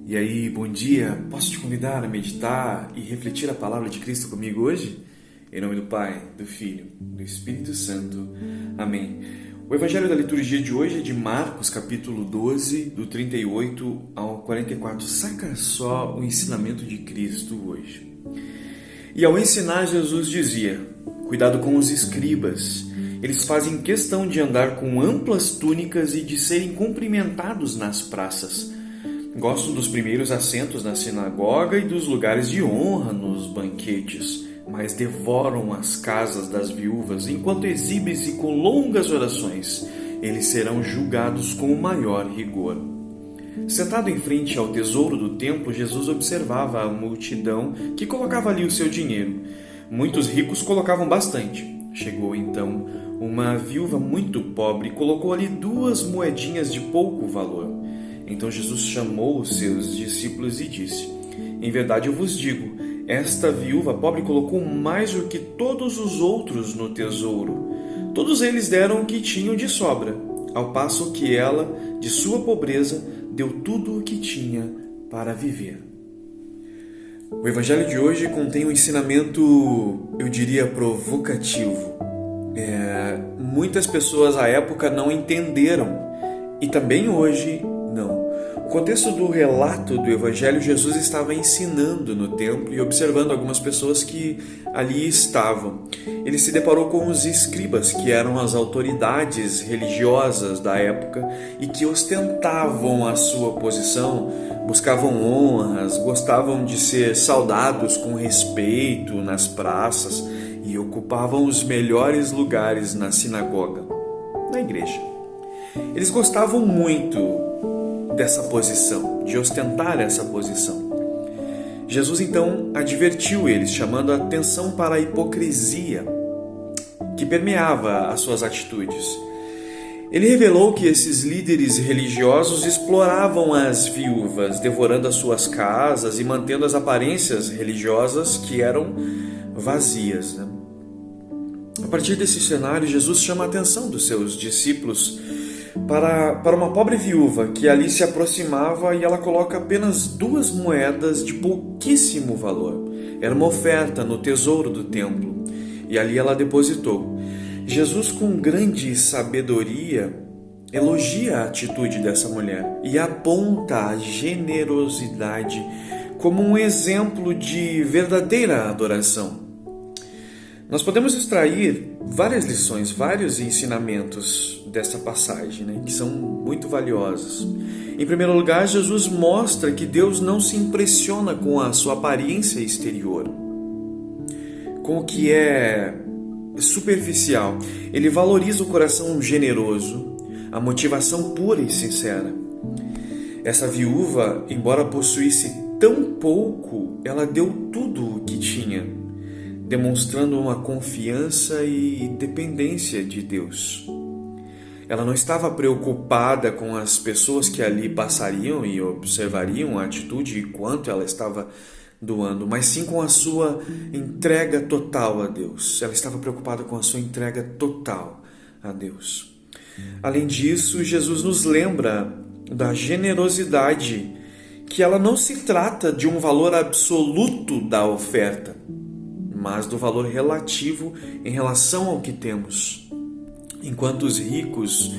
E aí, bom dia. Posso te convidar a meditar e refletir a palavra de Cristo comigo hoje? Em nome do Pai, do Filho, do Espírito Santo. Amém. O evangelho da liturgia de hoje é de Marcos, capítulo 12, do 38 ao 44. Saca só o ensinamento de Cristo hoje. E ao ensinar, Jesus dizia: cuidado com os escribas. Eles fazem questão de andar com amplas túnicas e de serem cumprimentados nas praças. Gostam dos primeiros assentos na sinagoga e dos lugares de honra nos banquetes, mas devoram as casas das viúvas enquanto exibem-se com longas orações. Eles serão julgados com o maior rigor. Sentado em frente ao tesouro do templo, Jesus observava a multidão que colocava ali o seu dinheiro. Muitos ricos colocavam bastante. Chegou então uma viúva muito pobre e colocou ali 2 moedinhas de pouco valor. Então Jesus chamou os seus discípulos e disse: em verdade eu vos digo, esta viúva pobre colocou mais do que todos os outros no tesouro. Todos eles deram o que tinham de sobra, ao passo que ela, de sua pobreza, deu tudo o que tinha para viver. O evangelho de hoje contém um ensinamento, eu diria, provocativo. Muitas pessoas à época não entenderam, e também hoje não. No contexto do relato do Evangelho, Jesus estava ensinando no templo e observando algumas pessoas que ali estavam. Ele se deparou com os escribas, que eram as autoridades religiosas da época e que ostentavam a sua posição, buscavam honras, gostavam de ser saudados com respeito nas praças e ocupavam os melhores lugares na sinagoga, na igreja. Eles gostavam muito dessa posição, de ostentar essa posição. Jesus então advertiu eles, chamando a atenção para a hipocrisia que permeava as suas atitudes. Ele revelou que esses líderes religiosos exploravam as viúvas, devorando as suas casas e mantendo as aparências religiosas que eram vazias. A partir desse cenário, Jesus chama a atenção dos seus discípulos para uma pobre viúva que ali se aproximava e ela coloca apenas 2 moedas de pouquíssimo valor. Era uma oferta no tesouro do templo e ali ela depositou. Jesus, com grande sabedoria, elogia a atitude dessa mulher e aponta a generosidade como um exemplo de verdadeira adoração. Nós podemos extrair várias lições, vários ensinamentos dessa passagem, que são muito valiosos. Em primeiro lugar, Jesus mostra que Deus não se impressiona com a sua aparência exterior, com o que é superficial. Ele valoriza o coração generoso, a motivação pura e sincera. Essa viúva, embora possuísse tão pouco, ela deu tudo o que tinha, demonstrando uma confiança e dependência de Deus. Ela não estava preocupada com as pessoas que ali passariam e observariam a atitude e quanto ela estava doando, mas sim com a sua entrega total a Deus. Ela estava preocupada com a sua entrega total a Deus. Além disso, Jesus nos lembra da generosidade, que ela não se trata de um valor absoluto da oferta, mas do valor relativo em relação ao que temos. Enquanto os ricos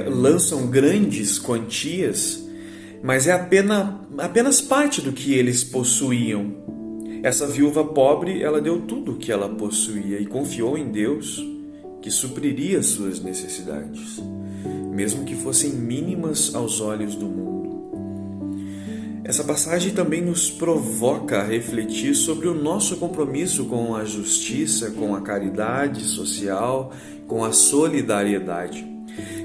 lançam grandes quantias, mas é apenas parte do que eles possuíam. Essa viúva pobre, ela deu tudo o que ela possuía e confiou em Deus, que supriria suas necessidades, mesmo que fossem mínimas aos olhos do mundo. Essa passagem também nos provoca a refletir sobre o nosso compromisso com a justiça, com a caridade social, com a solidariedade.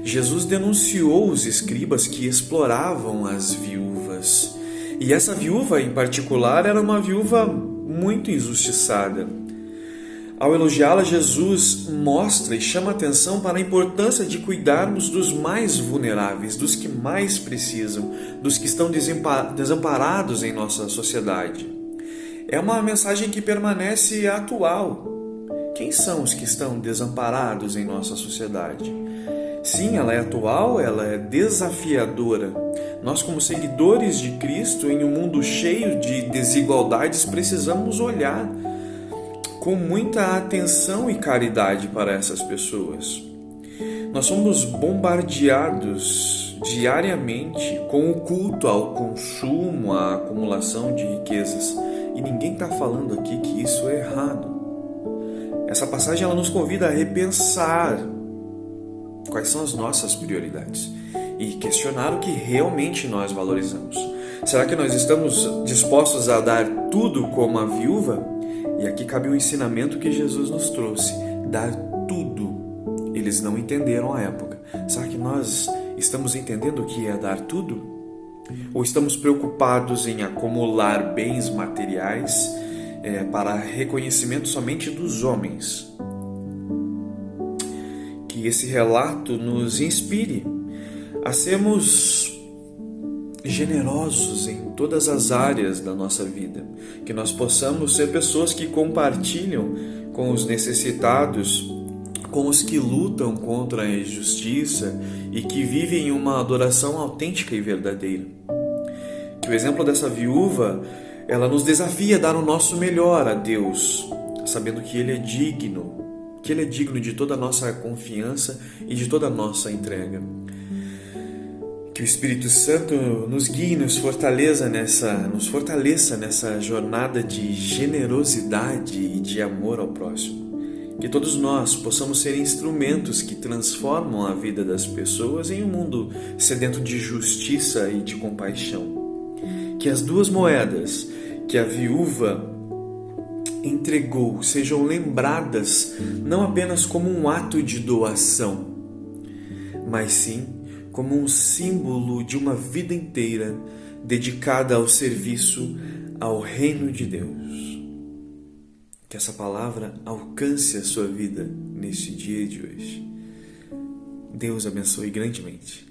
Jesus denunciou os escribas que exploravam as viúvas. E essa viúva, em particular, era uma viúva muito injustiçada. Ao elogiá-la, Jesus mostra e chama atenção para a importância de cuidarmos dos mais vulneráveis, dos que mais precisam, dos que estão desamparados em nossa sociedade. É uma mensagem que permanece atual. Quem são os que estão desamparados em nossa sociedade? Sim, ela é atual, ela é desafiadora. Nós, como seguidores de Cristo, em um mundo cheio de desigualdades, precisamos olhar com muita atenção e caridade para essas pessoas. Nós somos bombardeados diariamente com o culto ao consumo, à acumulação de riquezas. E ninguém está falando aqui que isso é errado. Essa passagem ela nos convida a repensar quais são as nossas prioridades e questionar o que realmente nós valorizamos. Será que nós estamos dispostos a dar tudo como a viúva? E aqui cabe o ensinamento que Jesus nos trouxe: dar tudo. Eles não entenderam a época. Será que nós estamos entendendo o que é dar tudo? Ou estamos preocupados em acumular bens materiais para reconhecimento somente dos homens? Que esse relato nos inspire a sermos generosos em todas as áreas da nossa vida, que nós possamos ser pessoas que compartilham com os necessitados, com os que lutam contra a injustiça e que vivem uma adoração autêntica e verdadeira. Que o exemplo dessa viúva, ela nos desafia a dar o nosso melhor a Deus, sabendo que Ele é digno, de toda a nossa confiança e de toda a nossa entrega. Que o Espírito Santo nos guie e nos fortaleça nessa jornada de generosidade e de amor ao próximo. Que todos nós possamos ser instrumentos que transformam a vida das pessoas em um mundo sedento de justiça e de compaixão. Que as duas moedas que a viúva entregou sejam lembradas não apenas como um ato de doação, mas sim como um símbolo de uma vida inteira dedicada ao serviço ao reino de Deus. Que essa palavra alcance a sua vida neste dia de hoje. Deus abençoe grandemente.